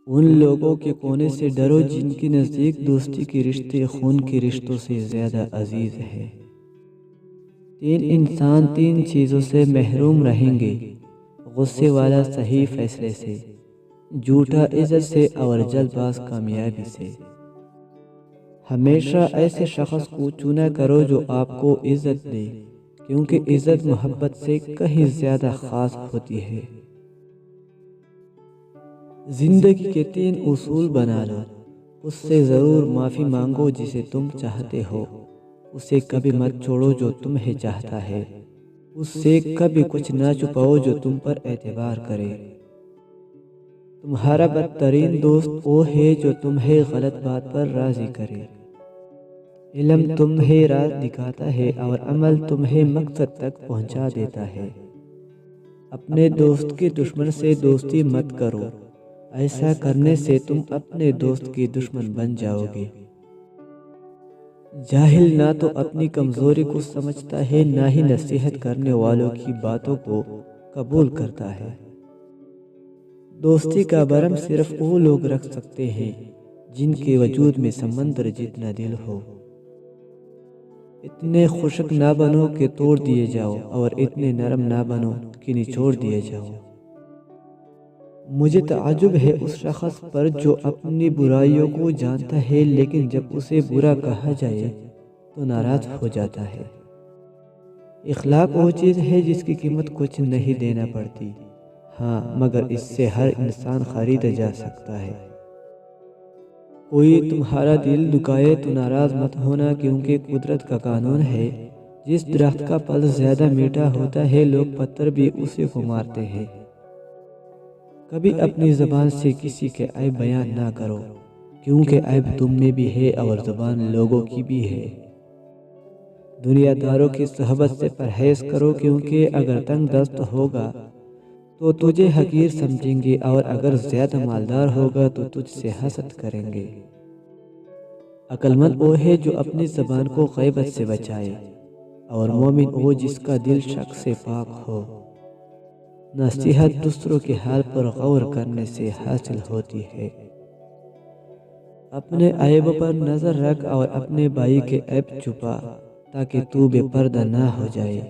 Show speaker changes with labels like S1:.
S1: ان لوگوں کے کونے سے ڈرو جن کے نزدیک دوستی کے رشتے خون کے رشتوں سے زیادہ عزیز ہے۔ 3 انسان 3 چیزوں سے محروم رہیں گے: غصے والا صحیح فیصلے سے، جھوٹا عزت سے اور جلد باز کامیابی سے۔ ہمیشہ ایسے شخص کو چنا کرو جو آپ کو عزت دے، کیونکہ عزت محبت سے کہیں زیادہ خاص ہوتی ہے۔ زندگی کے 3 اصول بنا لو۔ اس سے ضرور معافی مانگو جسے تم چاہتے ہو، اسے کبھی مت چھوڑو جو تمہیں چاہتا ہے، اس سے کبھی کچھ نہ چھپاؤ جو تم پر اعتبار کرے۔ تمہارا بدترین دوست وہ ہے جو تمہیں غلط بات پر راضی کرے۔ علم تمہیں راہ دکھاتا ہے اور عمل تمہیں مقصد تک پہنچا دیتا ہے۔ اپنے دوست کے دشمن سے دوستی مت کرو، ایسا کرنے سے تم اپنے دوست کے دشمن بن جاؤ گے۔ جاہل نہ تو اپنی کمزوری کو سمجھتا ہے، نہ ہی نصیحت کرنے والوں کی باتوں کو قبول کرتا ہے۔ دوستی کا بھرم صرف وہ لوگ رکھ سکتے ہیں جن کے وجود میں سمندر جتنا دل ہو۔ اتنے خشک نہ بنو کہ توڑ دیے جاؤ، اور اتنے نرم نہ بنو کہ نچوڑ دیے جاؤ۔ مجھے تعجب ہے اس شخص پر جو اپنی برائیوں کو جانتا ہے لیکن جب اسے برا کہا جائے تو ناراض ہو جاتا ہے۔ اخلاق وہ چیز ہے جس کی قیمت کچھ نہیں دینا پڑتی، ہاں مگر اس سے ہر انسان خریدا جا سکتا ہے۔ کوئی تمہارا دل دکھائے تو ناراض مت ہونا، کیونکہ قدرت کا قانون ہے، جس درخت کا پھل زیادہ میٹھا ہوتا ہے لوگ پتھر بھی اسی کو مارتے ہیں۔ کبھی اپنی زبان سے کسی کے عیب بیان نہ کرو، کیونکہ عیب تم میں بھی ہے اور زبان لوگوں کی بھی ہے۔ دنیا داروں کی صحبت سے پرہیز کرو، کیونکہ اگر تنگ دست ہوگا تو تجھے حقیر سمجھیں گے، اور اگر زیادہ مالدار ہوگا تو تجھ سے حسد کریں گے۔ عقل مند وہ ہے جو اپنی زبان کو غیبت سے بچائے، اور مومن وہ جس کا دل شک سے پاک ہو۔ نصیحت دوسروں کے حال پر غور کرنے سے حاصل ہوتی ہے۔ اپنے عیب پر نظر رکھ اور اپنے بھائی کے عیب چھپا، تاکہ تو بے پردہ نہ ہو جائے۔